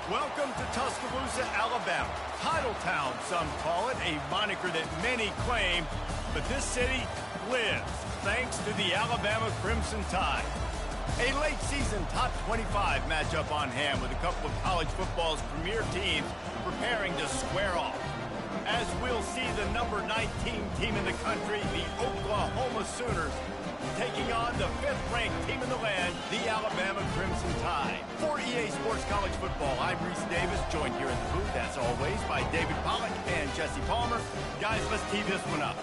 Welcome to Tuscaloosa, Alabama. Title Town, some call it, a moniker that many claim, but this city lives thanks to the Alabama Crimson Tide. A late-season top 25 matchup on hand with a couple of college football's premier teams preparing to square off. As we'll see the number 19 team in the country, the Oklahoma Sooners, taking on the 5th-ranked team in the land, the Alabama Crimson Tide. For EA Sports College Football, I'm Reese Davis, joined here in the booth, as always, by David Pollack and Jesse Palmer. Guys, let's tee this one up.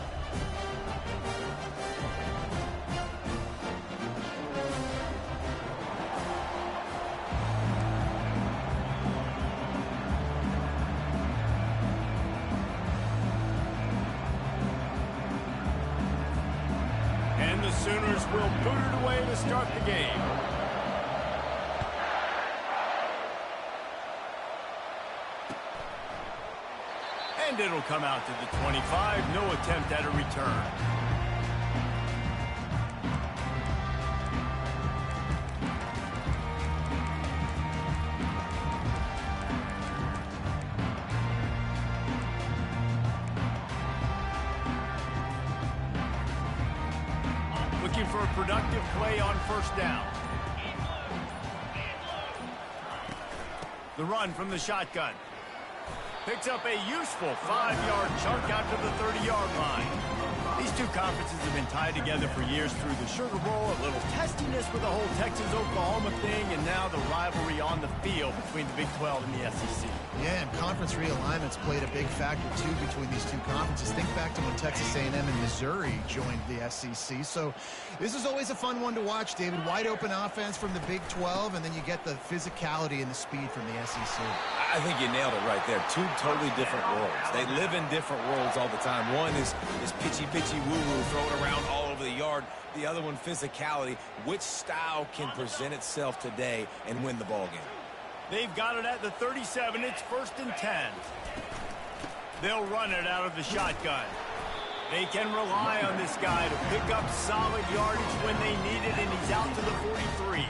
The Sooners will boot it away to start the game. And it'll come out to the 25. No attempt at a return. Looking for a productive play on first down. The run from the shotgun. Picks up a useful 5-yard chunk out to the 30-yard line. These two conferences have been tied together for years through the Sugar Bowl, a little testiness with the whole Texas-Oklahoma thing, and now the rivalry on the field between the Big 12 and the SEC. Yeah, and conference realignments played a big factor, too, between these two conferences. Think back to when Texas A&M and Missouri joined the SEC. So this is always a fun one to watch, David. Wide open offense from the Big 12, and then you get the physicality and the speed from the SEC. I think you nailed it right there. Two totally different worlds. They live in different worlds all the time. One is pitchy woo-woo, thrown around all over the yard. The other one, physicality. Which style can present itself today and win the ball game? They've got it at the 37. It's 1st and 10. They'll run it out of the shotgun. They can rely on this guy to pick up solid yardage when they need it, and he's out to the 43.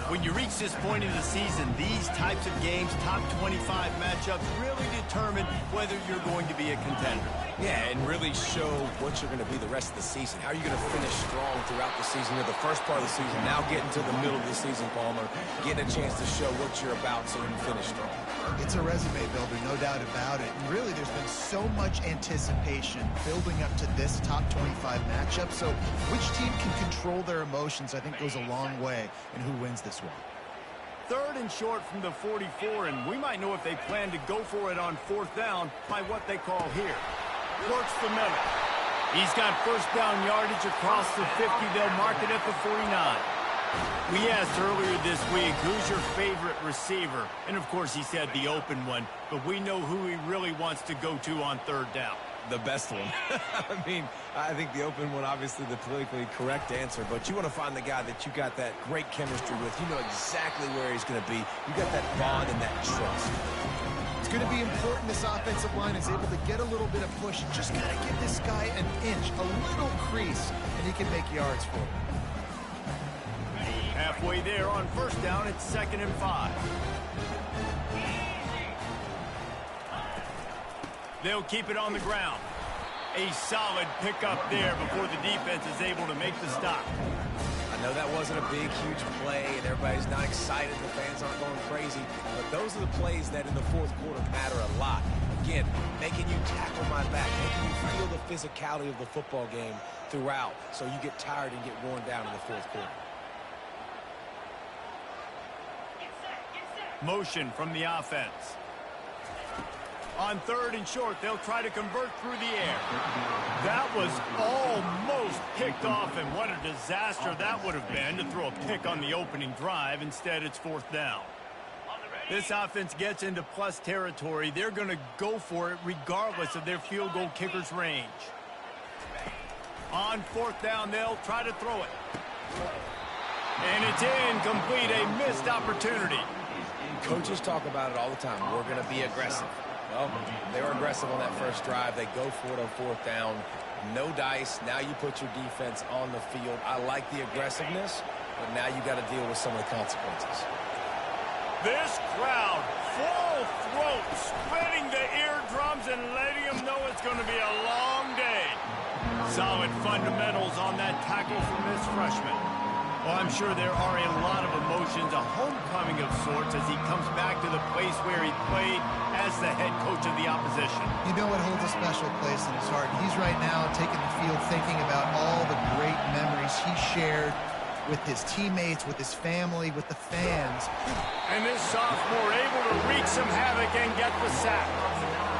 When you reach this point in the season, these types of games, top 25 matchups, really determine whether you're going to be a contender. Yeah, and really show what you're going to be the rest of the season. How are you going to finish strong throughout the season? You're the first part of the season, now getting to the middle of the season, Palmer, getting a chance to show what you're about so you can finish strong. It's a resume builder, no doubt about it. And really, there's been so much anticipation building up to this top 25 matchup. So which team can control their emotions, I think, goes a long way in who wins this one. 3rd and short from the 44, and we might know if they plan to go for it on 4th down by what they call here. Works the middle. He's got first down yardage across the 50. They'll mark it at the 49. We asked earlier this week, who's your favorite receiver? And, of course, he said the open one, but we know who he really wants to go to on 3rd down. The best one. I mean, I think the open one, obviously the politically correct answer, but you want to find the guy that you got that great chemistry with. You know exactly where he's going to be. You got that bond and that trust. It's going to be important this offensive line is able to get a little bit of push. Just got to give this guy an inch, a little crease, and he can make yards for it. Halfway there on first down, it's 2nd and 5. They'll keep it on the ground. A solid pickup there before the defense is able to make the stop. I know that wasn't a big, huge play, and everybody's not excited. The fans aren't going crazy. But those are the plays that in the 4th quarter matter a lot. Again, making you tackle my back, making you feel the physicality of the football game throughout so you get tired and get worn down in the 4th quarter. Motion from the offense. On 3rd and short, they'll try to convert through the air. That was almost picked off, and what a disaster that would have been to throw a pick on the opening drive. Instead, it's 4th down. This offense gets into plus territory. They're going to go for it regardless of their field goal kicker's range. On 4th down, they'll try to throw it. And it's incomplete, a missed opportunity. Coaches talk about it all the time. We're going to be aggressive. Well, they were aggressive on that first drive. They go for it on 4th down. No dice. Now you put your defense on the field. I like the aggressiveness, but now you got to deal with some of the consequences. This crowd it's going to be a long day. Solid fundamentals on that tackle from this freshman. Well, I'm sure there are a lot of emotions, a homecoming of sorts as he comes back to the place where he played as the head coach of the opposition. You know what holds a special place in his heart? He's right now taking the field thinking about all the great memories he shared with his teammates, with his family, with the fans. And this sophomore able to wreak some havoc and get the sack.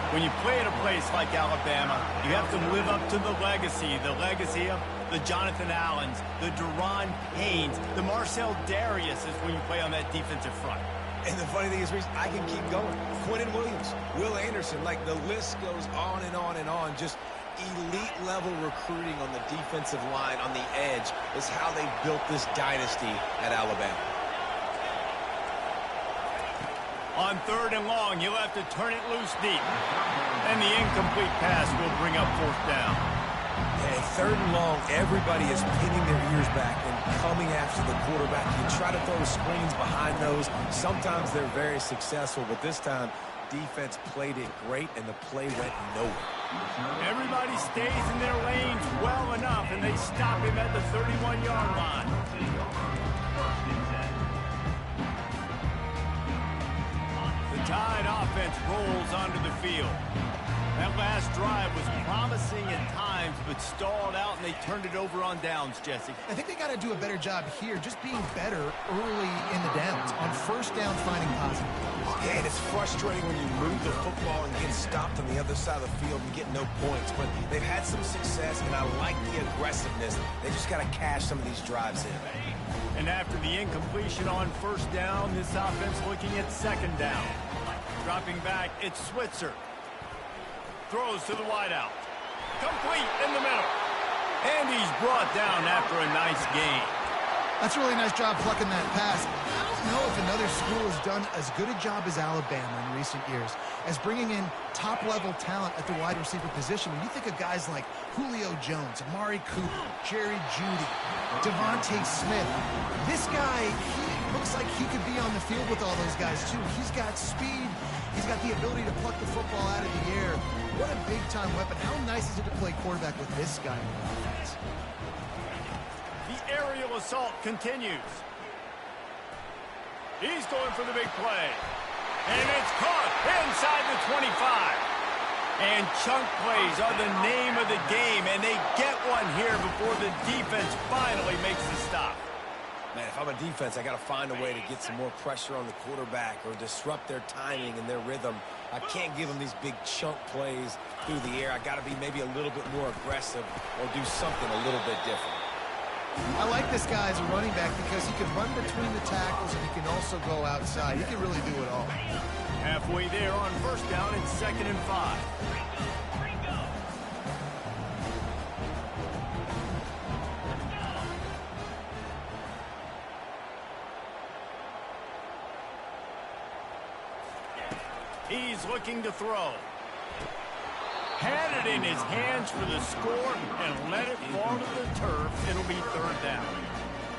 When you play at a place like Alabama, you have to live up to the legacy of the Jonathan Allens, the Deron Paynes, the Marcel Dariuses when you play on that defensive front. And the funny thing is, Reese, I can keep going. Quentin Williams, Will Anderson, like the list goes on and on and on. Just elite level recruiting on the defensive line, on the edge, is how they built this dynasty at Alabama. On 3rd and long, you'll have to turn it loose deep. And the incomplete pass will bring up 4th down. And 3rd and long, everybody is pinning their ears back and coming after the quarterback. You try to throw screens behind those. Sometimes they're very successful, but this time, defense played it great, and the play went nowhere. Everybody stays in their lanes well enough, and they stop him at the 31-yard line. The Tide offense rolls onto the field. That last drive was promising at times, but stalled out, and they turned it over on downs, Jesse. I think they got to do a better job here, just being better early in the downs, on 1st down, finding positive. Yeah, and it's frustrating when you move the football and get stopped on the other side of the field and get no points. But they've had some success, and I like the aggressiveness. They just got to cash some of these drives in. And after the incompletion on 1st down, this offense looking at 2nd down. Dropping back, it's Switzer. Throws to the wideout. Complete in the middle. And he's brought down after a nice gain. That's a really nice job plucking that pass. I don't know if another school has done as good a job as Alabama in recent years as bringing in top-level talent at the wide receiver position. When you think of guys like Julio Jones, Amari Cooper, Jerry Jeudy, Devontae Smith, this guy, he looks like he could be on the field with all those guys too. He's got speed. He's got the ability to pluck the football out of the air. What a big-time weapon. How nice is it to play quarterback with this guy in the offense? The aerial assault continues. He's going for the big play. And it's caught inside the 25. And chunk plays are the name of the game, and they get one here before the defense finally makes the stop. Man, if I'm a defense, I got to find a way to get some more pressure on the quarterback or disrupt their timing and their rhythm. I can't give them these big chunk plays through the air. I got to be maybe a little bit more aggressive or do something a little bit different. I like this guy as a running back because he can run between the tackles and he can also go outside. He can really do it all. Halfway there on 1st down, it's 2nd and 5. He's looking to throw. Had it in his hands for the score and let it fall to the turf. It'll be 3rd down.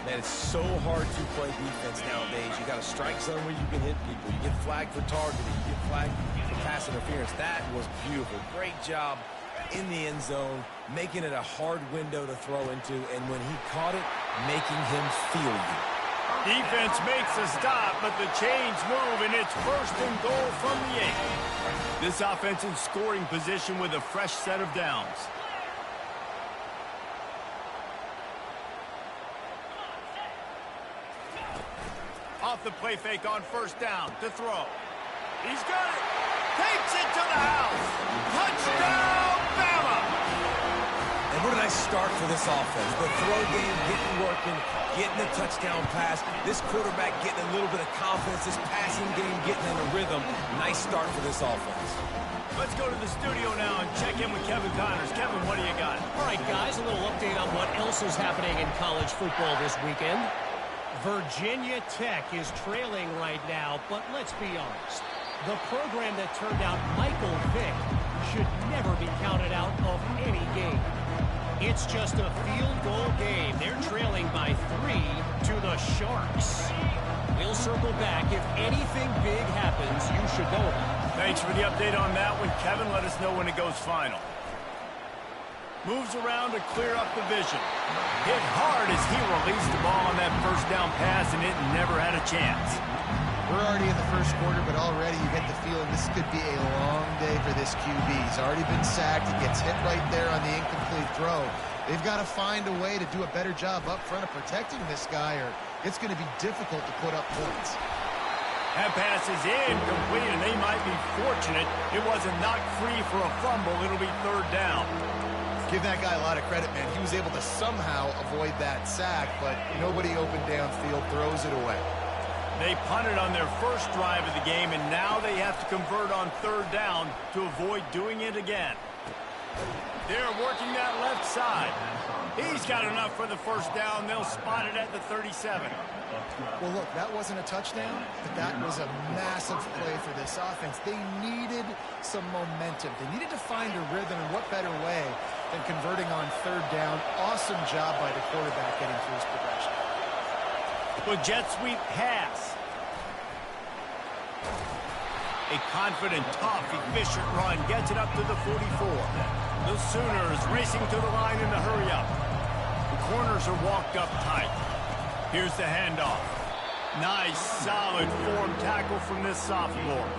Man, it's so hard to play defense nowadays. You got a strike zone where you can hit people. You get flagged for targeting. You get flagged for pass interference. That was beautiful. Great job in the end zone, making it a hard window to throw into, and when he caught it, making him feel you. Defense makes a stop, but the chains move, and it's 1st and goal from the 8. This offense in scoring position with a fresh set of downs. Off the play fake on 1st down to throw. He's got it. Takes it to the house. Touchdown, Bama! And what a nice start for this offense. The throw game getting working, getting the touchdown pass. This quarterback getting a little bit of confidence. This passing game getting in a rhythm. Nice start for this offense. Let's go to the studio now and check in with Kevin Connors. Kevin, what do you got? All right, guys, a little update on what else is happening in college football this weekend. Virginia Tech is trailing right now, but let's be honest. The program that turned out Michael Vick should never be counted out of any game. It's just a field goal game. They're trailing by 3 to the Sharks. We'll circle back. If anything big happens, you should know about it. Thanks for the update on that one, Kevin. Let us know when it goes final. Moves around to clear up the vision. Hit hard as he released the ball on that first down pass, and it never had a chance. We're already in the first quarter, but already you get the feeling this could be a long day for this QB. He's already been sacked. He gets hit right there on the incomplete throw. They've got to find a way to do a better job up front of protecting this guy, or it's going to be difficult to put up points. That pass is incomplete, and they might be fortunate it wasn't knocked free for a fumble. It'll be third down. Give that guy a lot of credit, man. He was able to somehow avoid that sack, but nobody open downfield, throws it away. They punted on their first drive of the game, and now they have to convert on third down to avoid doing it again. They're working that left side. He's got enough for the first down. They'll spot it at the 37. Well, look, that wasn't a touchdown, but that was a massive play for this offense. They needed some momentum. They needed to find a rhythm, and what better way than converting on third down. Awesome job by the quarterback getting through his progression. With jet sweep pass. A confident, tough, efficient run gets it up to the 44. The Sooners racing to the line in a hurry up. The corners are walked up tight. Here's the handoff. Nice, solid form tackle from this sophomore.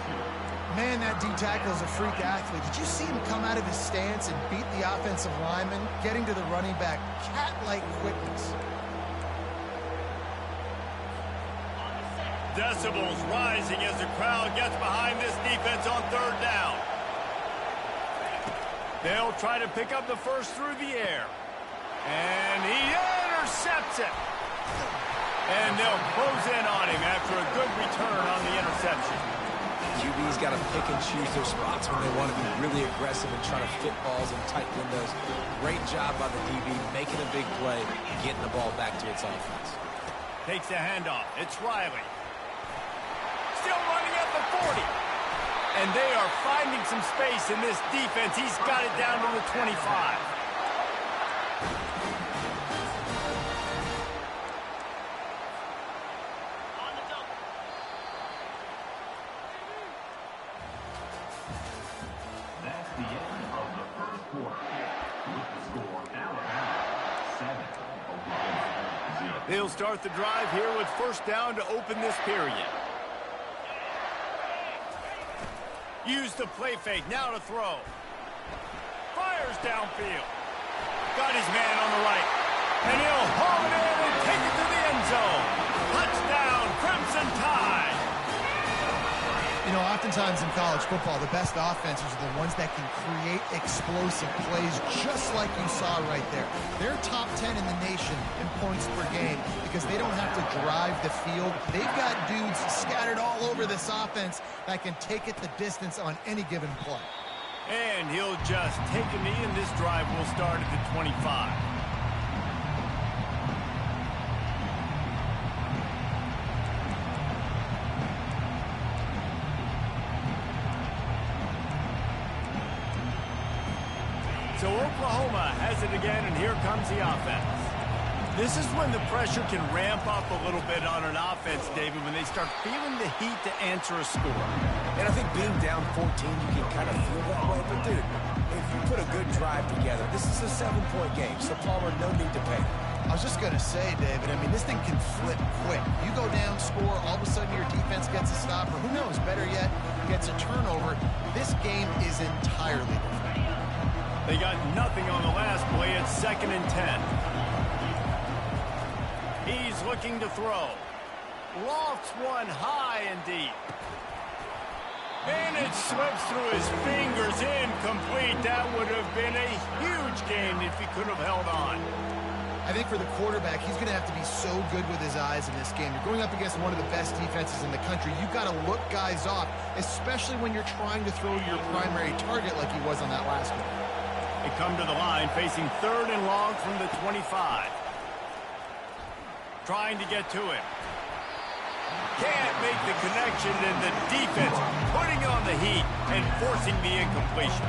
Man, that D-tackle is a freak athlete. Did you see him come out of his stance and beat the offensive lineman, getting to the running back? Cat-like quickness. Decibels rising as the crowd gets behind this defense on third down. They'll try to pick up the first through the air. And he intercepts it. And they'll close in on him after a good return on the interception. QB's got to pick and choose their spots when they want to be really aggressive and try to fit balls in tight windows. Great job by the DB making a big play, getting the ball back to its offense. Takes the handoff. It's Riley. Still running at the 40. And they are finding some space in this defense. He's got it down to the 25. That's the end of the first quarter. With the score, Alabama 7, Oklahoma 0. They'll start the drive here with first down to open this period. Use the play fake, now to throw. Fires downfield. Got his man on the right. And he'll haul it in and take it to the end zone. Touchdown, Crimson Tide. You know, oftentimes in college football, the best offenses are the ones that can create explosive plays, just like you saw right there. They're top 10 in the nation in points per game because they don't have to drive the field. They've got dudes scattered all over this offense that can take it the distance on any given play. And he'll just take a knee, and this drive will start at the 25. So Oklahoma has it again, and here comes the offense. This is when the pressure can ramp up a little bit on an offense, David, when they start feeling the heat to answer a score. And I think being down 14, you can kind of feel that way. But, dude, if you put a good drive together, this is a 7-point game, so Palmer, no need to panic. I was just going to say, David, I mean, this thing can flip quick. You go down, score, all of a sudden your defense gets a stop, or who knows, better yet, gets a turnover. This game is entirely different. They got nothing on the last play. It's 2nd and 10. He's looking to throw. Lofts one high and deep. And it slips through his fingers, incomplete. That would have been a huge game if he could have held on. I think for the quarterback, he's going to have to be so good with his eyes in this game. You're going up against one of the best defenses in the country. You've got to look guys off, especially when you're trying to throw to your primary target like he was on that last one. They come to the line facing 3rd and long from the 25. Trying to get to him. Can't make the connection, and the defense putting on the heat and forcing the incompletion.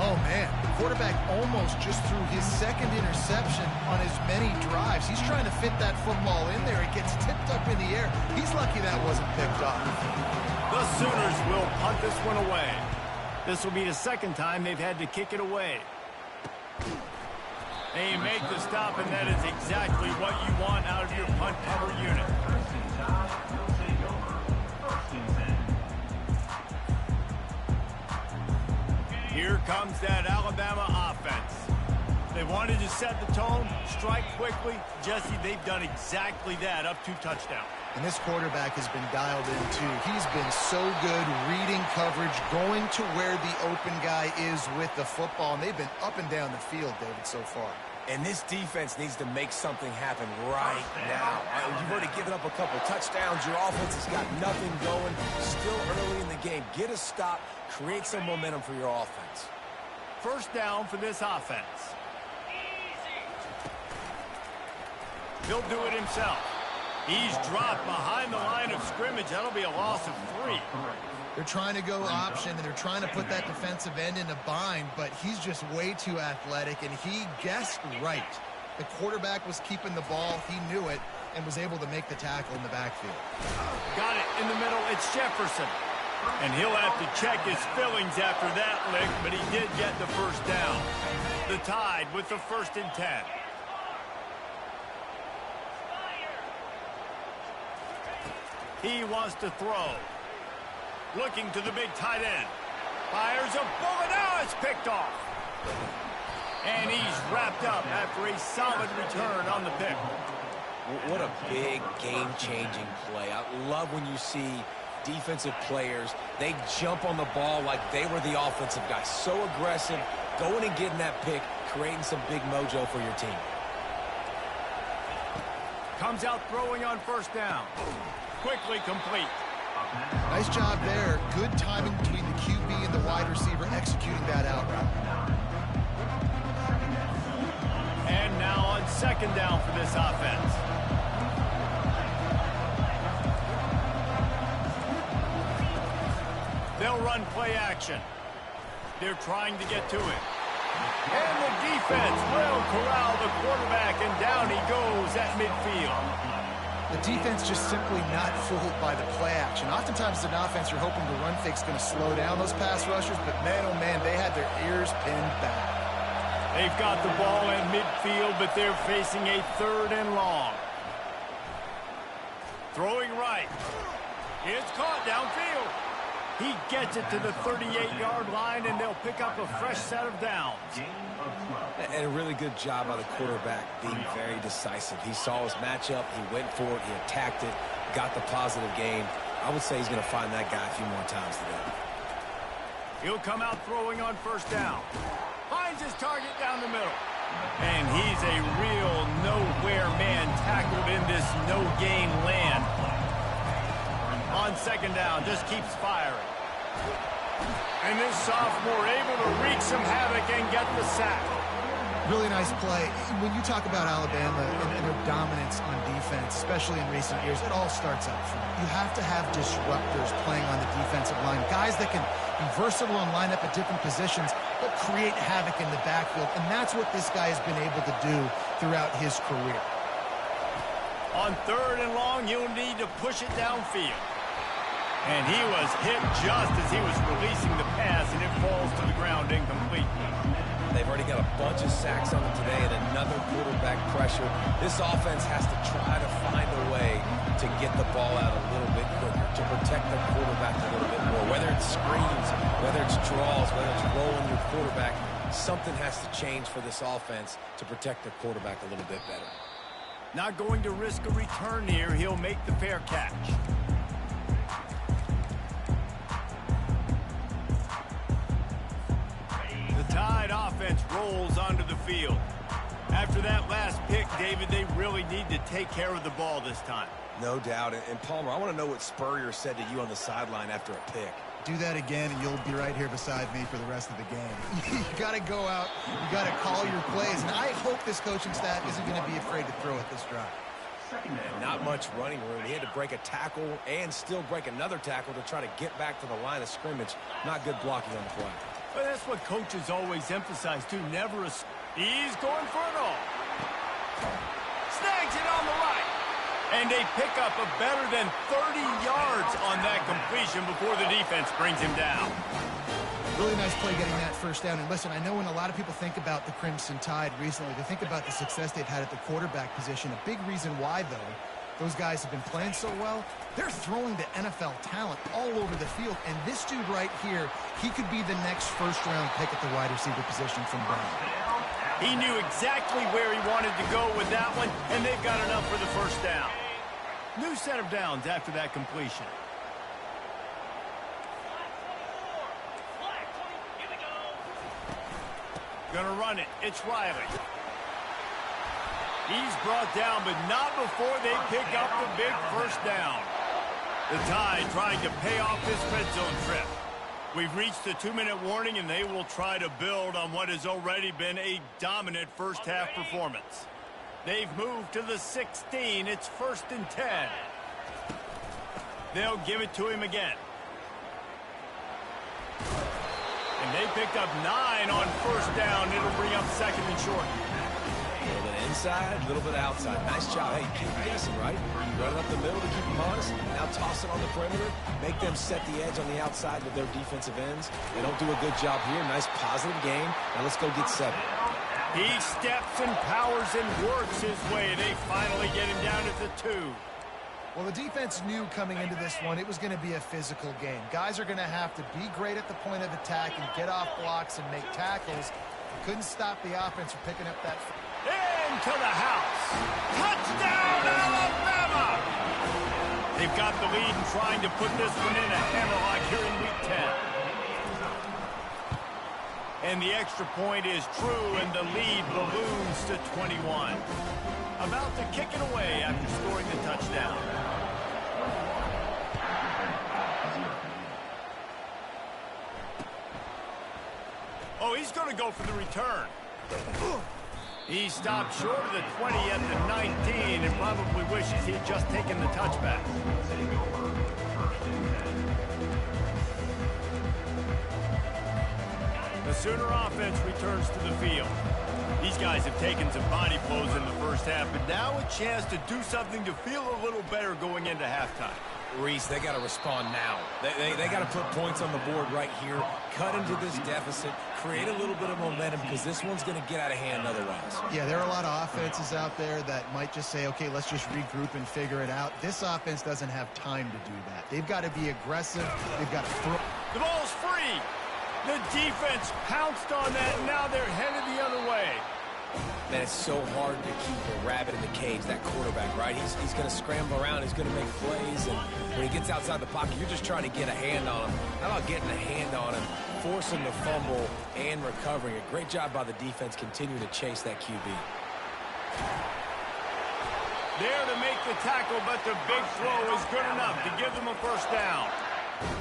Oh, man. The quarterback almost just threw his 2nd interception on as many drives. He's trying to fit that football in there. It gets tipped up in the air. He's lucky that wasn't picked off. The Sooners will punt this one away. This will be the second time they've had to kick it away. They make the stop, and that is exactly what you want out of your punt cover unit. First and 10. Will take over. First and 10. Here comes that Alabama offense. They wanted to set the tone, strike quickly. Jesse, they've done exactly that, up 2 touchdowns. And this quarterback has been dialed in, too. He's been so good reading coverage, going to where the open guy is with the football. And they've been up and down the field, David, so far. And this defense needs to make something happen right now. You've already given up a couple touchdowns. Your offense has got nothing going. Still early in the game. Get a stop. Create some momentum for your offense. First down for this offense. He'll do it himself. He's dropped behind the line of scrimmage. That'll be a loss of 3. They're trying to go option, and they're trying to put that defensive end in a bind, but he's just way too athletic, and he guessed right. The quarterback was keeping the ball. He knew it and was able to make the tackle in the backfield. Got it in the middle. It's Jefferson. And he'll have to check his fillings after that lick, but he did get the first down. The Tide with the 1st and 10. He wants to throw. Looking to the big tight end. Fires a bullet. Now it's picked off. And he's wrapped up after a solid return on the pick. What a big game-changing play. I love when you see defensive players, they jump on the ball like they were the offensive guy. So aggressive, going and getting that pick, creating some big mojo for your team. Comes out throwing on first down. Quickly complete. Nice job there. Good timing between the QB and the wide receiver executing that out route. And now on second down for this offense. They'll run play action. They're trying to get to it. And the defense will corral the quarterback, and down he goes at midfield. The defense just simply not fooled by the play action. Oftentimes, as an offense, you're hoping the run fake's going to slow down those pass rushers, but man, oh man, they had their ears pinned back. They've got the ball in midfield, but they're facing a 3rd and long. Throwing right. It's caught downfield. He gets it to the 38-yard line, and they'll pick up a fresh set of downs. And a really good job by the quarterback being very decisive. He saw his matchup, he went for it, he attacked it, got the positive gain. I would say he's going to find that guy a few more times today. He'll come out throwing on first down. Finds his target down the middle. And he's a real nowhere man tackled in this no-gain land. On second down, just keeps firing. And this sophomore able to wreak some havoc and get the sack. Really nice play. When you talk about Alabama and their dominance on defense, especially in recent years, it all starts up front. You have to have disruptors playing on the defensive line, guys that can be versatile and line up at different positions, but create havoc in the backfield. And that's what this guy has been able to do throughout his career. On 3rd and long, you'll need to push it downfield. And he was hit just as he was releasing the pass, and it falls to the ground incomplete. They've already got a bunch of sacks on them today and another quarterback pressure. This offense has to try to find a way to get the ball out a little bit quicker, to protect the quarterback a little bit more. Whether it's screens, whether it's draws, whether it's rolling your quarterback, something has to change for this offense to protect the quarterback a little bit better. Not going to risk a return here. He'll make the fair catch. The Tide offense rolls onto the field. After that last pick, David, they really need to take care of the ball this time. No doubt. And Palmer, I want to know what Spurrier said to you on the sideline after a pick. Do that again, and you'll be right here beside me for the rest of the game. You got to go out. You got to call your plays. And I hope this coaching staff isn't going to be afraid to throw at this drive. And not much running room. He had to break a tackle and still break another tackle to try to get back to the line of scrimmage. Not good blocking on the play. But that's what coaches always emphasize, too. Never a... He's going for it all. Snags it on the right. And they pick up a better than 30 yards on that completion before the defense brings him down. Really nice play getting that first down. And listen, I know when a lot of people think about the Crimson Tide recently, they think about the success they've had at the quarterback position. A big reason why, though, those guys have been playing so well, they're throwing the NFL talent all over the field. And this dude right here, he could be the next first-round pick at the wide receiver position from Brown. He knew exactly where he wanted to go with that one, and they've got enough for the first down. New set of downs after that completion. Gonna run it. It's Riley. He's brought down, but not before they pick up the big first down. The Tide trying to pay off this red zone trip. We've reached the 2-minute warning, and they will try to build on what has already been a dominant first-half performance. They've moved to the 16. It's 1st and 10. They'll give it to him again. And they picked up 9 on first down. It'll bring up 2nd and short. A little bit inside, a little bit outside. Nice job. Hey, keep guessing, right? You run it up the middle to keep them honest. Now toss it on the perimeter. Make them set the edge on the outside with their defensive ends. They don't do a good job here. Nice positive game. Now let's go get 7. He steps and powers and works his way. They finally get him down at the 2. Well, the defense knew coming into this one it was going to be a physical game. Guys are going to have to be great at the point of attack and get off blocks and make tackles. Couldn't stop the offense from picking up that. Into the house. Touchdown, Alabama! They've got the lead and trying to put this one in a hammerlock here in Week 10. And the extra point is true, and the lead balloons to 21. About to kick it away after scoring the touchdown. Oh, he's going to go for the return. He stopped short of the 20 at the 19 and probably wishes he'd just taken the touchback. The Sooner offense returns to the field. These guys have taken some body blows in the first half, but now a chance to do something to feel a little better going into halftime. Reese, they got to respond now. They got to put points on the board right here, cut into this deficit, create a little bit of momentum because this one's going to get out of hand otherwise. Yeah, there are a lot of offenses out there that might just say, okay, let's just regroup and figure it out. This offense doesn't have time to do that. They've got to be aggressive. They've got to throw. The ball's free. The defense pounced on that, and now they're headed the other way. Man, it's so hard to keep a rabbit in the cage, that quarterback, right? He's going to scramble around. He's going to make plays, and when he gets outside the pocket, you're just trying to get a hand on him. How about getting a hand on him, forcing the fumble, and recovering? A great job by the defense continuing to chase that QB. There to make the tackle, but the big throw is good enough to give them a first down.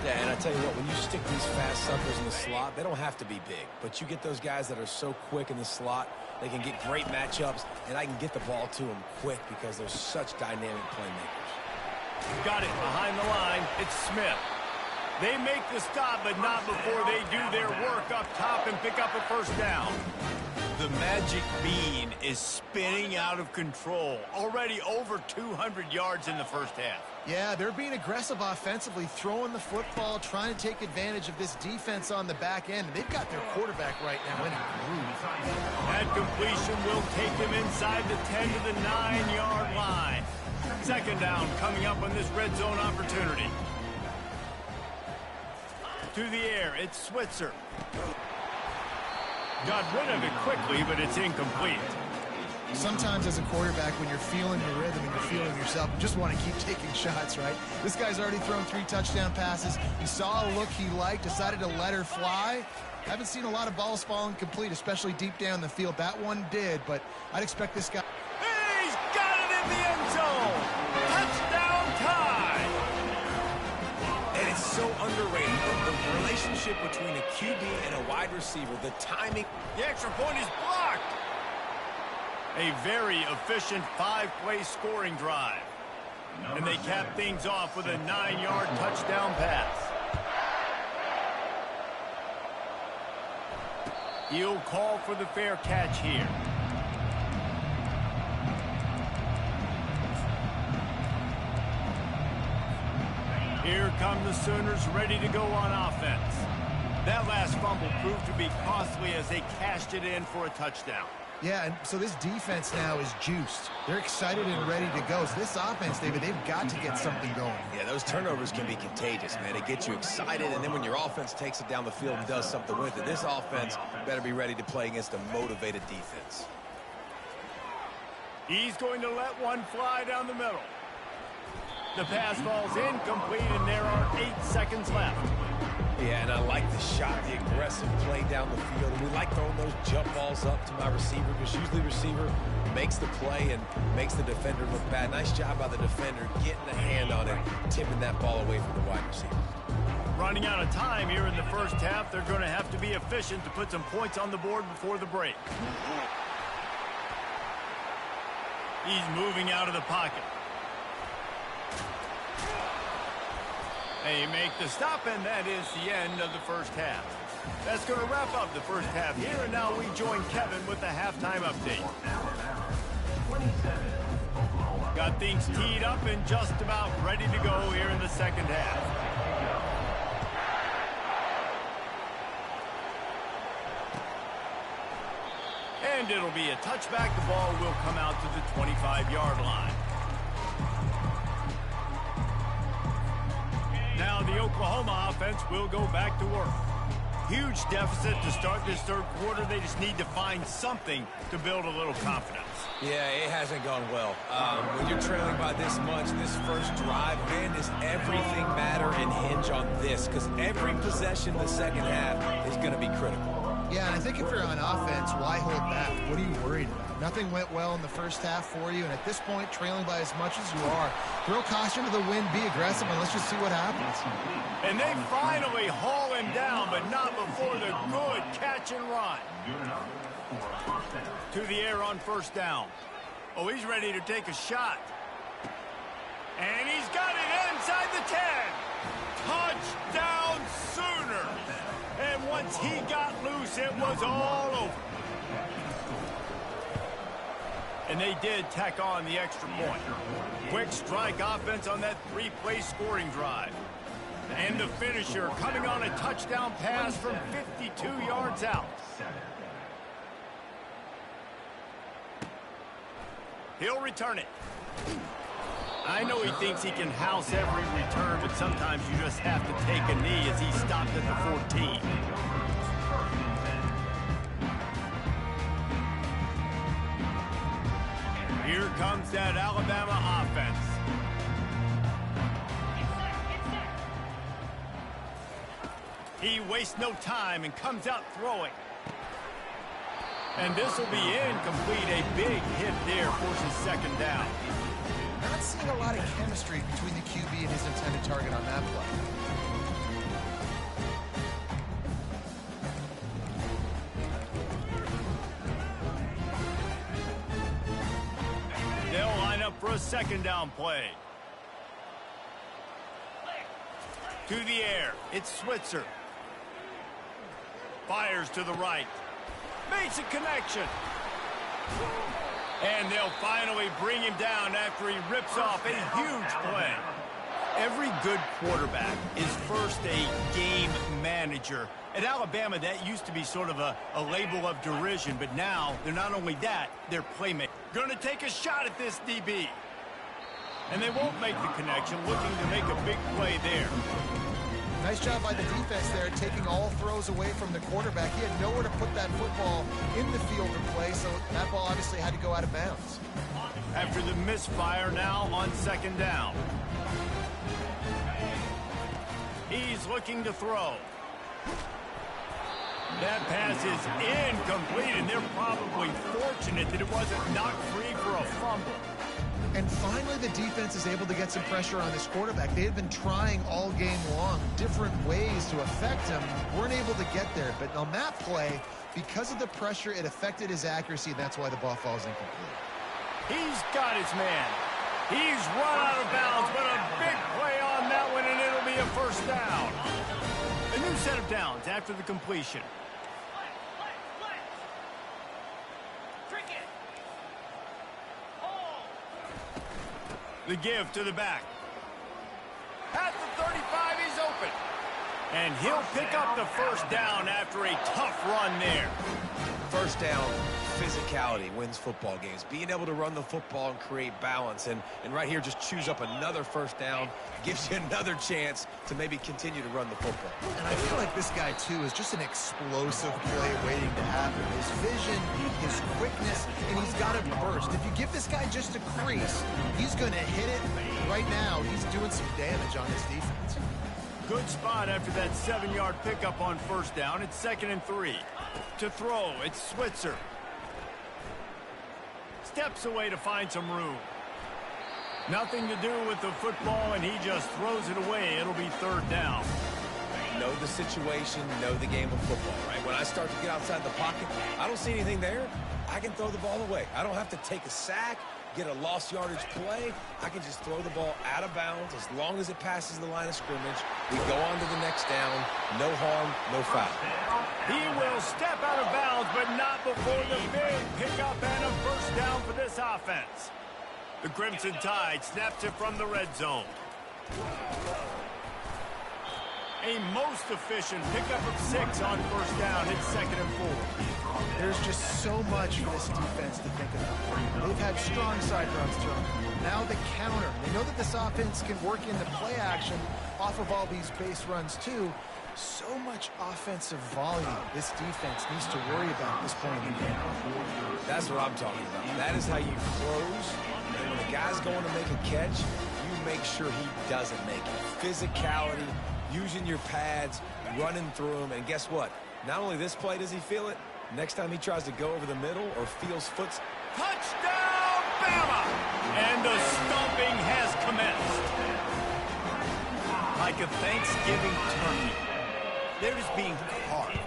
Yeah, and I tell you what, when you stick these fast suckers in the slot, they don't have to be big. But you get those guys that are so quick in the slot, they can get great matchups, and I can get the ball to them quick because they're such dynamic playmakers. Got it behind the line. It's Smith. They make the stop, but not before they do their work up top and pick up a first down. The magic bean is spinning out of control. Already over 200 yards in the first half. Yeah, they're being aggressive offensively, throwing the football, trying to take advantage of this defense on the back end. They've got their quarterback right now in a groove. That completion will take them inside the 10 to the 9-yard line. Second down coming up on this red zone opportunity. To the air, it's Switzer. Got rid of it quickly, but it's incomplete. Sometimes as a quarterback, when you're feeling the rhythm and you're feeling yourself, you just want to keep taking shots, right? This guy's already thrown 3 touchdown passes. He saw a look he liked, decided to let her fly. Haven't seen a lot of balls falling complete, especially deep down the field. That one did, but I'd expect this guy. He's got it in the end zone. Touchdown time. And it's so underrated. The relationship between a QB and a wide receiver, the timing. The extra point is blocked. A very efficient 5-play scoring drive. And they cap things off with a 9-yard touchdown pass. He'll call for the fair catch here. come the Sooners ready to go on offense. That last fumble proved to be costly as they cashed it in for a touchdown. Yeah, and so this defense now is juiced. They're excited and ready to go. So this offense, David, they've got to get something going. Yeah, those turnovers can be contagious, man. It gets you excited, and then when your offense takes it down the field and does something with it, this offense better be ready to play against a motivated defense. He's going to let one fly down the middle. The pass falls incomplete, and there are 8 seconds left. Yeah, and I like the shot, the aggressive play down the field. And we like throwing those jump balls up to my receiver because usually the receiver makes the play and makes the defender look bad. Nice job by the defender getting a hand on it, tipping that ball away from the wide receiver. Running out of time here in the first half, they're going to have to be efficient to put some points on the board before the break. He's moving out of the pocket. They make the stop, and that is the end of the first half. That's going to wrap up the first half here, and now we join Kevin with the halftime update. Got things teed up and just about ready to go here in the second half. And it'll be a touchback. The ball will come out to the 25-yard line. Now the Oklahoma offense will go back to work. Huge deficit to start this third quarter. They just need to find something to build a little confidence. Yeah, it hasn't gone well. When you're trailing by this much, this first drive, man, does everything matter and hinge on this? Because every possession in the second half is going to be critical. Yeah, and I think if you're on offense, why hold back? What are you worried about? Nothing went well in the first half for you, and at this point, trailing by as much as you are, throw caution to the wind, be aggressive, and let's just see what happens. And they finally haul him down, but not before the good catch and run. To the air on first down. Oh, he's ready to take a shot. And he's got it inside the 10. Touchdown Sooners. And once he got loose, it was all over. And they did tack on the extra point. Quick strike offense on that 3-play scoring drive. And the finisher coming on a touchdown pass from 52 yards out. He'll return it. I know he thinks he can house every return, but sometimes you just have to take a knee as he stopped at the 14. Here comes that Alabama offense. He wastes no time and comes out throwing. And this will be incomplete. A big hit there forces second down. Not seeing a lot of chemistry between the QB and his intended target on that play. They'll line up for a second down play. To the air, it's Switzer. Fires to the right. Makes a connection. And they'll finally bring him down after he rips off a huge play. Every good quarterback is first a game manager. At Alabama, that used to be sort of a label of derision, but now they're not only that, they're playmakers. Going to take a shot at this DB. And they won't make the connection, looking to make a big play there. Nice job by the defense there, taking all throws away from the quarterback. He had nowhere to put that football in the field to play, so that ball obviously had to go out of bounds. After the misfire, now on second down. He's looking to throw. That pass is incomplete, and they're probably fortunate that it wasn't knocked free for a fumble. And finally, the defense is able to get some pressure on this quarterback. They had been trying all game long different ways to affect him. Weren't able to get there. But on that play, because of the pressure, it affected his accuracy, and that's why the ball falls incomplete. He's got his man. He's run out of bounds, but a big play on that one, and it'll be a first down. A new set of downs after the completion. The give to the back. At the 35, he's open. And he'll pick up the first down after a tough run there. First down, physicality wins football games. Being able to run the football and create balance. And right here, just choose up another first down. Gives you another chance to maybe continue to run the football. And I feel like this guy, too, is just an explosive play waiting to happen. His vision, his quickness, and he's got a burst. If you give this guy just a crease, he's going to hit it. Right now, he's doing some damage on his defense. Good spot after that 7-yard pickup on first down. It's 2nd and 3. To throw, it's Switzer. Steps away to find some room. Nothing to do with the football, and he just throws it away. It'll be 3rd down. Know the situation, know the game of football, right? When I start to get outside the pocket, I don't see anything there. I can throw the ball away. I don't have to take a sack, get a lost yardage play. I can just throw the ball out of bounds as long as it passes the line of scrimmage. We go on to the next down. No harm, no foul. He will step out of bounds, but not before the big pickup and a first down for this offense. The Crimson Tide snaps it from the red zone. A most efficient pickup of 6 on first down. It's 2nd and 4. There's just so much for this defense to think about. They've had strong side runs thrown. Now the counter. They know that this offense can work into play action off of all these base runs too. So much offensive volume this defense needs to worry about at this point in the game. That's what I'm talking about. That is how you close. And when the guy's going to make a catch, you make sure he doesn't make it. Physicality, using your pads, running through them. And guess what? Not only this play does he feel it, next time he tries to go over the middle or feels foot's. Touchdown, Bama! And the stomping has commenced. Like a Thanksgiving turkey. They're just being carved.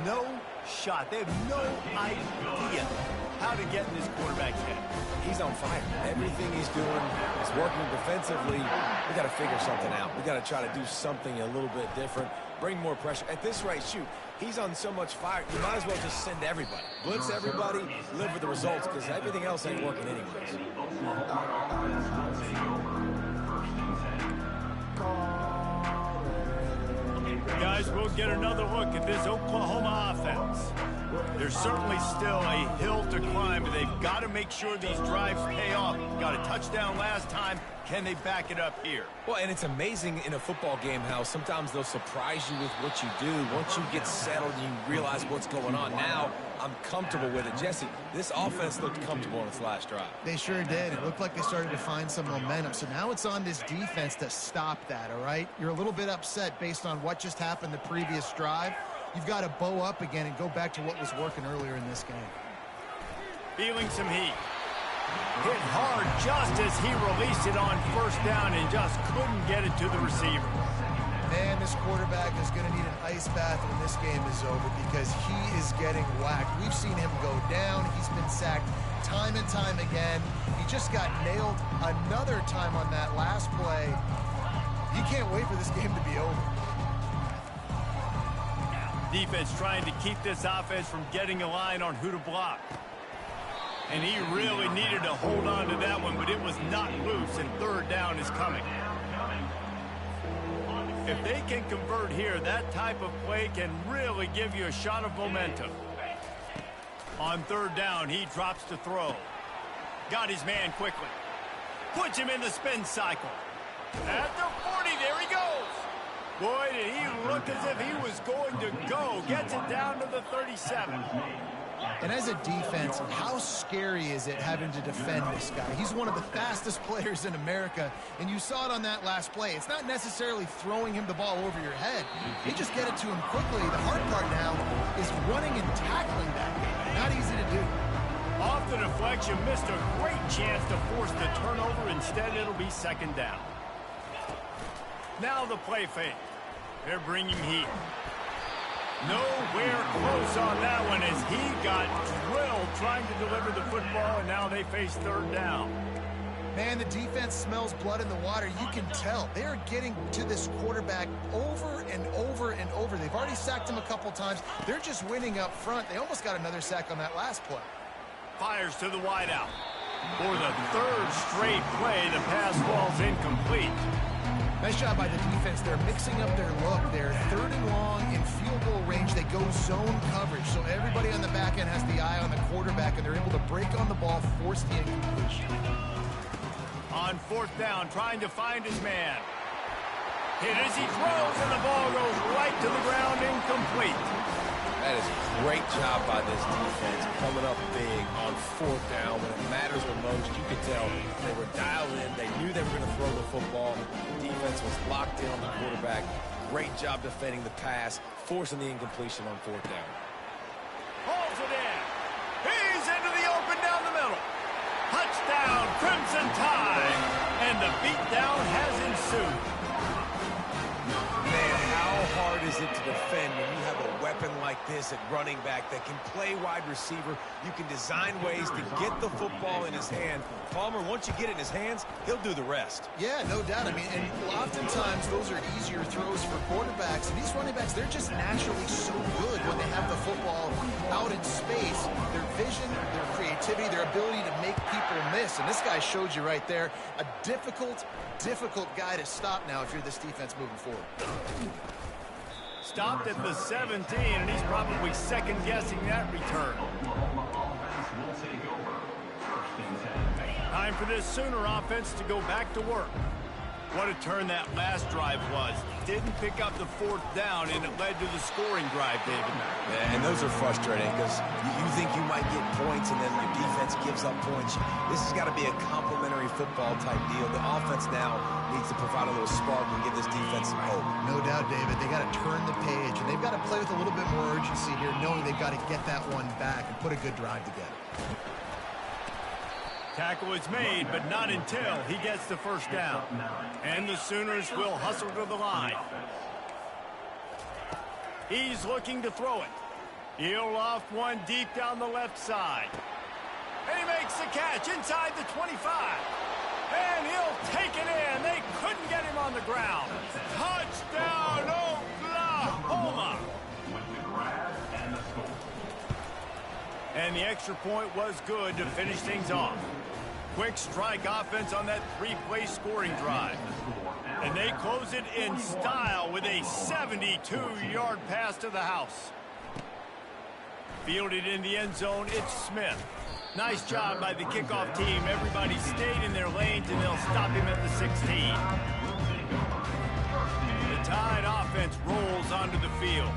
No shot. They have no idea how to get in this quarterback's head. He's on fire. Everything he's doing is working defensively. We got to figure something out. We got to try to do something a little bit different. Bring more pressure. At this rate, shoot, he's on so much fire, you might as well just send everybody. Blitz everybody, live with the results, because everything else ain't working anyways. Guys, we'll get another look at this Oklahoma offense. There's certainly still a hill to climb, but they've got to make sure these drives pay off. Got a touchdown last time. Can they back it up here? Well, and it's amazing in a football game how sometimes they'll surprise you with what you do. Once you get settled and you realize what's going on, now I'm comfortable with it. Jesse, this offense looked comfortable on its last drive. They sure did. It looked like they started to find some momentum. So now it's on this defense to stop that, all right? You're a little bit upset based on what just happened the previous drive. You've got to bow up again and go back to what was working earlier in this game. Feeling some heat. Hit hard just as he released it on first down and just couldn't get it to the receiver. Man, this quarterback is going to need an ice bath when this game is over because he is getting whacked. We've seen him go down. He's been sacked time and time again. He just got nailed another time on that last play. You can't wait for this game to be over. Defense trying to keep this offense from getting a line on who to block. And he really needed to hold on to that one, but it was not loose, and third down is coming. If they can convert here, that type of play can really give you a shot of momentum. On third down, he drops to throw. Got his man quickly. Puts him in the spin cycle. At the 40, there he goes. Boy, did he look as if he was going to go. Gets it down to the 37. And as a defense, how scary is it having to defend this guy? He's one of the fastest players in America, and you saw it on that last play. It's not necessarily throwing him the ball over your head. They just get it to him quickly. The hard part now is running and tackling that guy. Not easy to do. Off the deflection, missed a great chance to force the turnover. Instead, it'll be second down. Now the play fake. They're bringing heat. Nowhere close on that one as he got drilled trying to deliver the football, and now they face third down. Man, the defense smells blood in the water. You can tell. They are getting to this quarterback over and over and over. They've already sacked him a couple times. They're just winning up front. They almost got another sack on that last play. Fires to the wideout. For the third straight play, the pass falls incomplete. Nice job by the defense. They're mixing up their look. They're 3rd and long in field goal range. They go zone coverage. So everybody on the back end has the eye on the quarterback, and they're able to break on the ball, force the incompletion. On 4th down, trying to find his man. Hit as he throws, and the ball goes right to the ground, incomplete. That is a great job by this defense, coming up big on 4th down. When it matters the most, you could tell they were dialed in. They knew they were going to throw the football. The defense was locked in on the quarterback. Great job defending the pass, forcing the incompletion on 4th down. Pulls it in. He's into the open down the middle. Touchdown, Crimson Tide. And the beatdown has ensued. Man, how hard is it to defend when you have a weapon like this at running back that can play wide receiver? You can design ways to get the football in his hand. Palmer, once you get it in his hands, he'll do the rest. Yeah, no doubt. I mean, and oftentimes those are easier throws for quarterbacks. And these running backs, they're just naturally so good when they have the football out in space. Their vision, their creativity, their ability to make people miss. And this guy showed you right there, a difficult guy to stop now if you're this defense moving forward. Stopped at the 17, and he's probably second-guessing that return. Time for this Sooner offense to go back to work. What a turn that last drive was. Didn't pick up the 4th down, and it led to the scoring drive, David. Yeah, and those are frustrating because you think you might get points, and then your defense gives up points. This has got to be a complementary football type deal. The offense now needs to provide a little spark and give this defense some hope. No doubt, David. They got to turn the page, and they've got to play with a little bit more urgency here, knowing they've got to get that one back and put a good drive together. Tackle is made, but not until he gets the 1st down. And the Sooners will hustle to the line. He's looking to throw it. He'll loft one deep down the left side. And he makes the catch inside the 25. And he'll take it in. They couldn't get him on the ground. Touchdown, Oklahoma! And the extra point was good to finish things off. Quick strike offense on that 3-play scoring drive. And they close it in style with a 72-yard pass to the house. Fielded in the end zone, it's Smith. Nice job by the kickoff team. Everybody stayed in their lanes, and they'll stop him at the 16. The Tide offense rolls onto the field.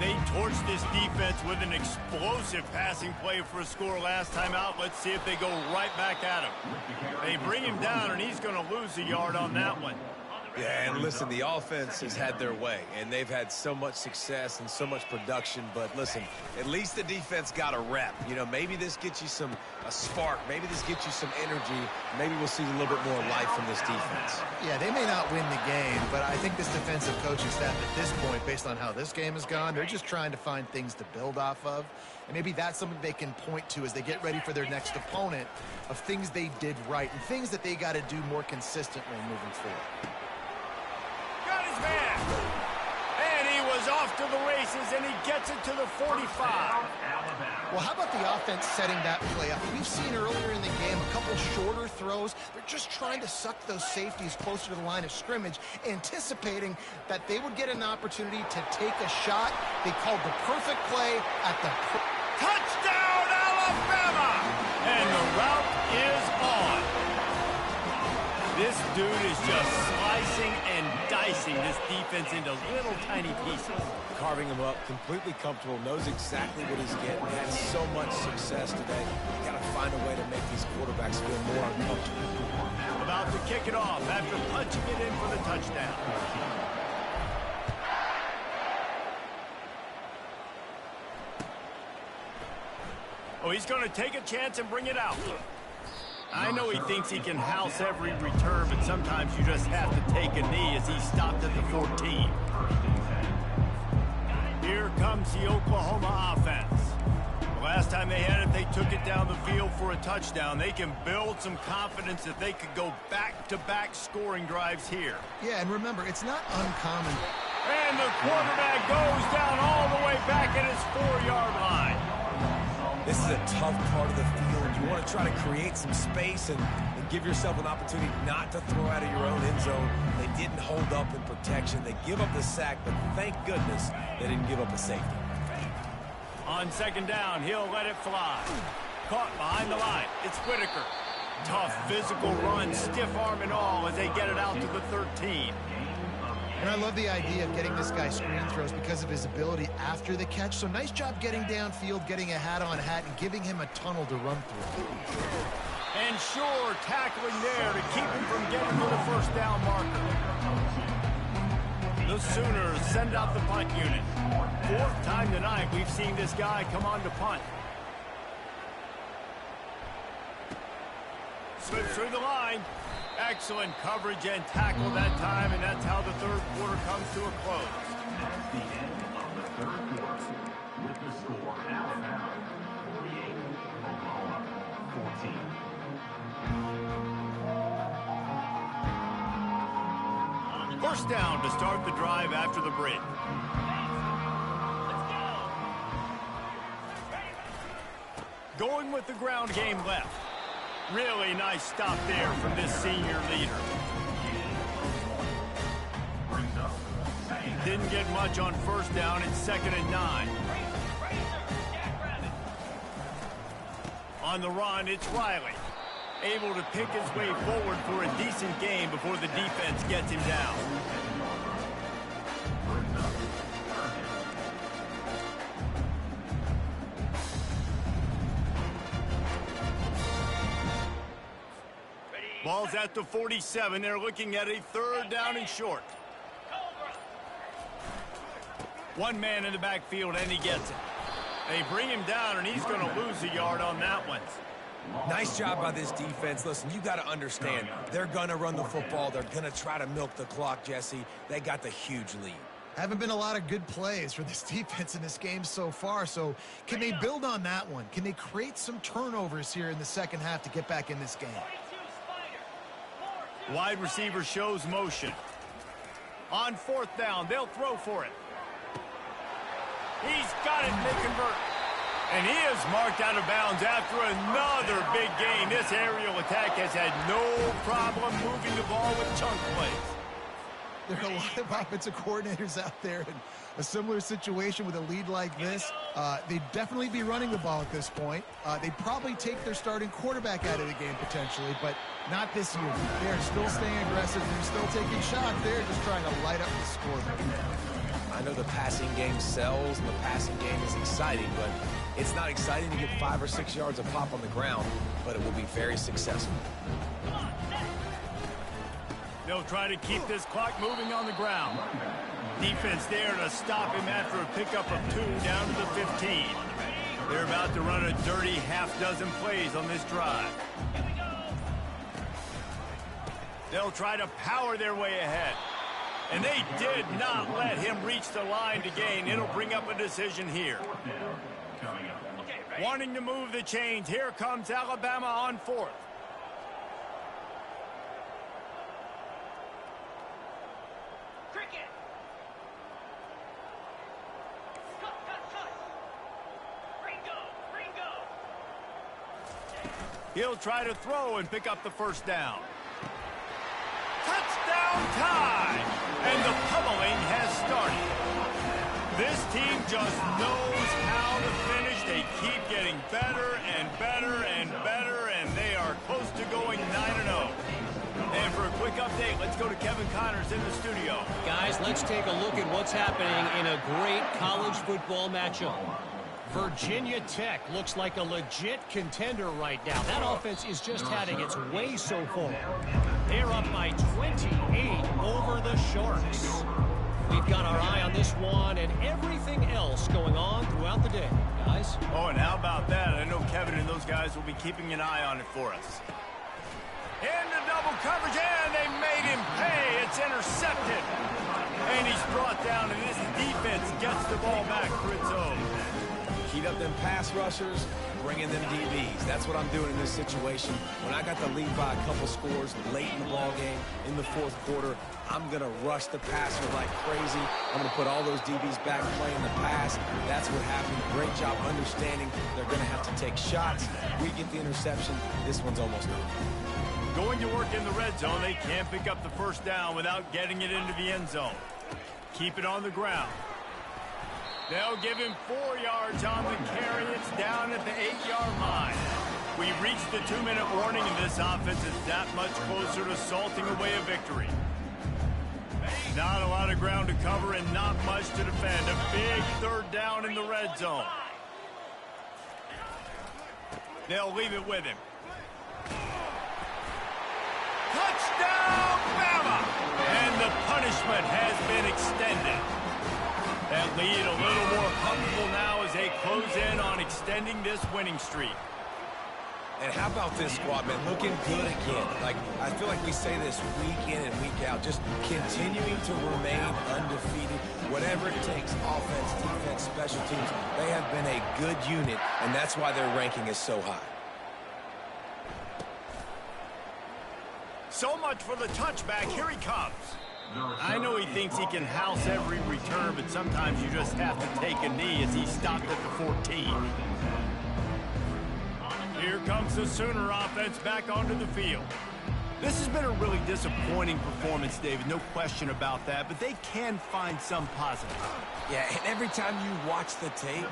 They torched this defense with an explosive passing play for a score last time out. Let's see if they go right back at him. They bring him down, and he's going to lose a yard on that one. Yeah, and listen, the offense has had their way, and they've had so much success and so much production. But listen, at least the defense got a rep. You know, maybe this gets you a spark. Maybe this gets you some energy. Maybe we'll see a little bit more life from this defense. Yeah, they may not win the game, but I think this defensive coaching staff at this point, based on how this game has gone, they're just trying to find things to build off of. And maybe that's something they can point to as they get ready for their next opponent, of things they did right and things that they got to do more consistently moving forward. Got his man. And he was off to the races, and he gets it to the 45. Well, how about the offense setting that play up? We've seen earlier in the game a couple shorter throws. They're just trying to suck those safeties closer to the line of scrimmage, anticipating that they would get an opportunity to take a shot. They called the perfect play at the touchdown, Alabama! And the route is on. This dude is just slicing and dicing this defense into little tiny pieces. Carving him up, completely comfortable, knows exactly what he's getting, had so much success today. You got to find a way to make these quarterbacks feel more uncomfortable. About to kick it off after punching it in for the touchdown. Oh, he's going to take a chance and bring it out. I know he thinks he can house every return, but sometimes you just have to take a knee as he stopped at the 14. Here comes the Oklahoma offense. The last time they had it, they took it down the field for a touchdown. They can build some confidence that they could go back-to-back scoring drives here. Yeah, and remember, it's not uncommon. And the quarterback goes down all the way back at his 4-yard line. This is a tough part of the field. You want to try to create some space and give yourself an opportunity not to throw out of your own end zone. They didn't hold up in protection. They give up the sack, but thank goodness they didn't give up a safety. On second down, he'll let it fly. Caught behind the line. It's Whitaker. Tough physical run, stiff arm and all as they get it out to the 13. And I love the idea of getting this guy screen throws because of his ability after the catch. So nice job getting downfield, getting a hat-on-hat, and giving him a tunnel to run through. And sure, tackling there to keep him from getting to the first down marker. The Sooners send out the punt unit. Fourth time tonight we've seen this guy come on to punt. Slips through the line. Excellent coverage and tackle that time, and that's how the third quarter comes to a close. That's the end of the third quarter. With the score, Alabama 48, Oklahoma 14. First down to start the drive after the break. Going with the ground game left. Really nice stop there from this senior leader. Didn't get much on first down. It's 2nd and 9. On the run, it's Riley. Able to pick his way forward for a decent gain before the defense gets him down. Ball's at the 47. They're looking at a third down and short. One man in the backfield, and he gets it. They bring him down, and he's going to lose a yard on that one. Nice job by this defense. Listen, you got to understand, they're going to run the football. They're going to try to milk the clock, Jesse. They got the huge lead. Haven't been a lot of good plays for this defense in this game so far, so can they build on that one? Can they create some turnovers here in the second half to get back in this game? Wide receiver shows motion. On fourth down, they'll throw for it. He's got it, and they convert. And he is marked out of bounds after another big gain. This aerial attack has had no problem moving the ball with chunk plays. There are a lot of offensive coordinators out there in a similar situation with a lead like this. They'd definitely be running the ball at this point. They'd probably take their starting quarterback out of the game potentially, but not this year. They're still staying aggressive. They're still taking shots. They're just trying to light up the scoreboard. I know the passing game sells and the passing game is exciting, but it's not exciting to get 5 or 6 yards of pop on the ground, but it will be very successful. They'll try to keep this clock moving on the ground. Defense there to stop him after a pickup of 2 down to the 15. They're about to run a dirty half-dozen plays on this drive. They'll try to power their way ahead. And they did not let him reach the line to gain. It'll bring up a decision here. Wanting to move the chains. Here comes Alabama on fourth. He'll try to throw and pick up the first down. Touchdown time! And the pummeling has started. This team just knows how to finish. They keep getting better and better and better, and they are close to going 9-0. And for a quick update, let's go to Kevin Connors in the studio. Guys, let's take a look at what's happening in a great college football matchup. Virginia Tech looks like a legit contender right now. That offense is just having its way so far. They're up by 28 over the Sharks. We've got our eye on this one and everything else going on throughout the day, guys. Oh, and how about that? I know Kevin and those guys will be keeping an eye on it for us. Into double coverage, and they made him pay. It's intercepted. And he's brought down, and this defense gets the ball back for its own. Heat up them pass rushers, bring in them DBs. That's what I'm doing in this situation. When I got the lead by a couple scores late in the ball game, in the fourth quarter, I'm going to rush the passer like crazy. I'm going to put all those DBs back playing the pass. That's what happened. Great job understanding they're going to have to take shots. We get the interception. This one's almost over. Going to work in the red zone, they can't pick up the first down without getting it into the end zone. Keep it on the ground. They'll give him 4 yards on the carry. It's down at the 8-yard line. We reached the 2-minute warning, and this offense is that much closer to salting away a victory. Not a lot of ground to cover and not much to defend. A big third down in the red zone. They'll leave it with him. Touchdown, Bama! And the punishment has been extended. That lead a little more comfortable now as they close in on extending this winning streak. And how about this squad, man? Looking good again. Like, I feel like we say this week in and week out, just continuing to remain undefeated. Whatever it takes, offense, defense, special teams, they have been a good unit, and that's why their ranking is so high. So much for the touchback. Here he comes. I know he thinks he can house every return, but sometimes you just have to take a knee as he stopped at the 14. Here comes the Sooner offense back onto the field. This has been a really disappointing performance, David, no question about that, but they can find some positive. Yeah, and every time you watch the tape,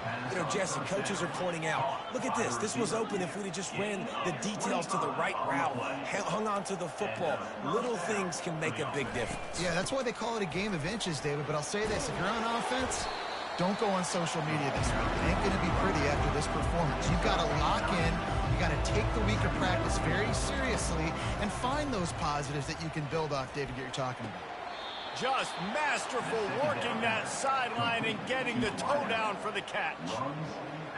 Jesse, coaches are pointing out, look at this. This was open if we'd have just ran the details to the right route, hung on to the football. Little things can make a big difference. Yeah, that's why they call it a game of inches, David, but I'll say this. If you're on offense, don't go on social media this week. It ain't going to be pretty after this performance. You've got to lock in. You got to take the week of practice very seriously and find those positives that you can build off, David, that you're talking about. Just masterful working that sideline and getting the toe down for the catch.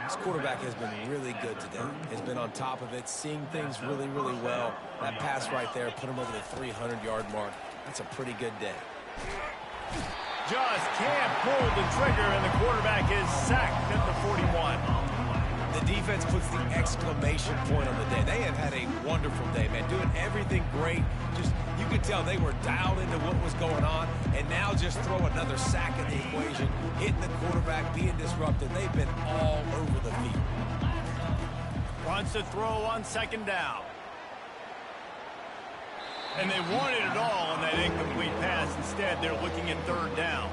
This quarterback has been really good today. Has been on top of it, seeing things really, really well. That pass right there put him over the 300-yard mark. That's a pretty good day. Just can't pull the trigger, and the quarterback is sacked at the 41. The defense puts the exclamation point on the day. They have had a wonderful day, man. Doing everything great. Just, you could tell they were dialed into what was going on, and now just throw another sack in the equation, hitting the quarterback, being disrupted. They've been all over the field. Wants to throw on second down. And they wanted it all on that incomplete pass. Instead, they're looking at third down.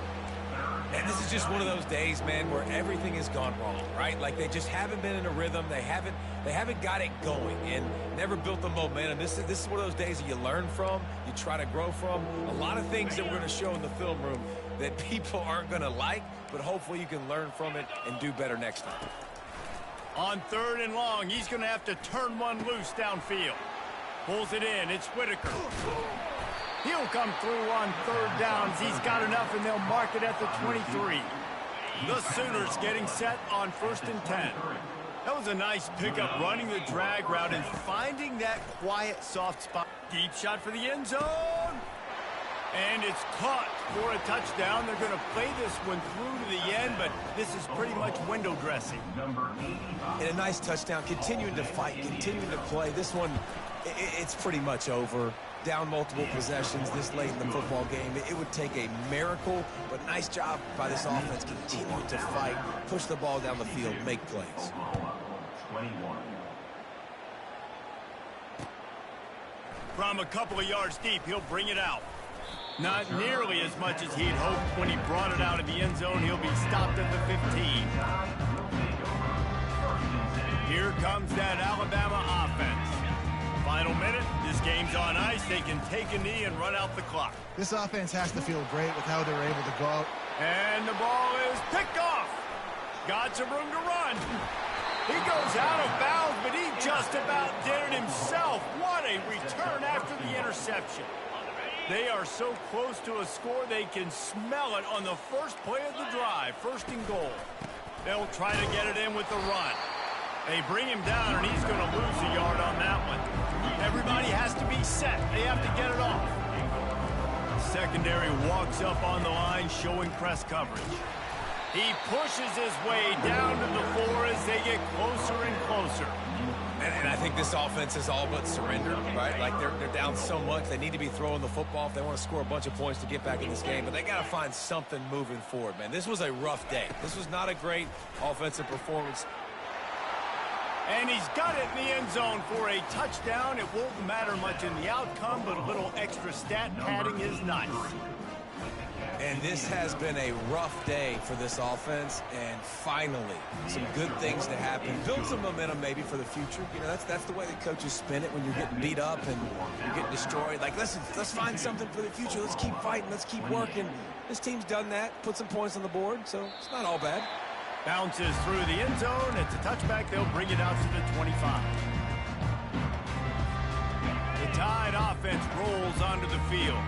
And this is just one of those days, man, where everything has gone wrong, right? Like they just haven't been in a rhythm. They haven't got it going and never built the momentum. This is one of those days that you learn from, you try to grow from. A lot of things that we're going to show in the film room that people aren't going to like, but hopefully you can learn from it and do better next time. On third and long, he's going to have to turn one loose downfield. Pulls it in. It's Whitaker. He'll come through on third downs. He's got enough, and they'll mark it at the 23. The Sooners getting set on 1st and 10. That was a nice pickup, running the drag route and finding that quiet, soft spot. Deep shot for the end zone. And it's caught for a touchdown. They're going to play this one through to the end, but this is pretty much window dressing. And a nice touchdown, continuing to fight, continuing to play. This one, it's pretty much over. Down multiple possessions this late in the football game. It would take a miracle, but nice job by this offense continuing to fight, push the ball down the field, make plays. From a couple of yards deep, he'll bring it out. Not nearly as much as he'd hoped when he brought it out in the end zone. He'll be stopped at the 15. Here comes that Alabama offense. Final minute, this game's on ice. They can take a knee and run out the clock. This offense has to feel great with how they're able to go out. And the ball is picked off. Got some room to run. He goes out of bounds, but he just about did it himself. What a return after the interception. They are so close to a score, they can smell it on the first play of the drive. 1st and goal. They'll try to get it in with the run. They bring him down, and he's going to lose a yard on that one. Everybody has to be set. They have to get it off. Secondary walks up on the line, showing press coverage. He pushes his way down to the floor as they get closer and closer. And I think this offense is all but surrender, right? Like they're down so much. They need to be throwing the football if they want to score a bunch of points to get back in this game. But they got to find something moving forward, man. This was a rough day. This was not a great offensive performance. And he's got it in the end zone for a touchdown. It won't matter much in the outcome, but a little extra stat padding is nice. And this has been a rough day for this offense, and finally, some good things to happen. Build some momentum maybe for the future. You know, that's the way the coaches spin it when you're getting beat up and you're getting destroyed. Like, listen, let's find something for the future. Let's keep fighting. Let's keep working. This team's done that, put some points on the board, so it's not all bad. Bounces through the end zone. It's a touchback. They'll bring it out to the 25. The Tide offense rolls onto the field.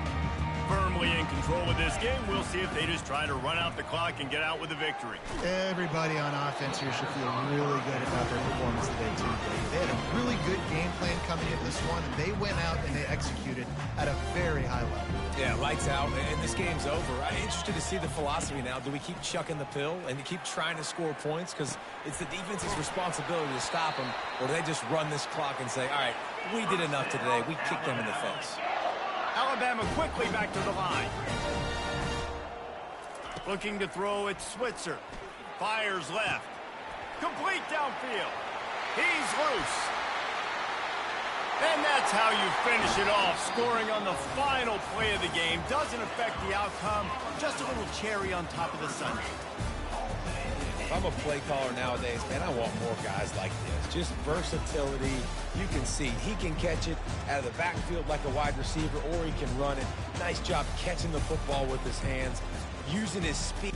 Firmly in control of this game. We'll see if they just try to run out the clock and get out with a victory. Everybody on offense here should feel really good about their performance today, too. They had a really good game plan coming into this one, and they went out and they executed at a very high level. Yeah, lights out, and this game's over. I'm interested to see the philosophy now. Do we keep chucking the pill and keep trying to score points? Because it's the defense's responsibility to stop them, or do they just run this clock and say, all right, we did enough today. We kicked them in the face. Alabama quickly back to the line. Looking to throw, it's Switzer. Fires left. Complete downfield. He's loose. And that's how you finish it off. Scoring on the final play of the game doesn't affect the outcome. Just a little cherry on top of the sundae. If I'm a play caller nowadays, man, I want more guys like this. Just versatility. You can see he can catch it out of the backfield like a wide receiver, or he can run it. Nice job catching the football with his hands, using his speed.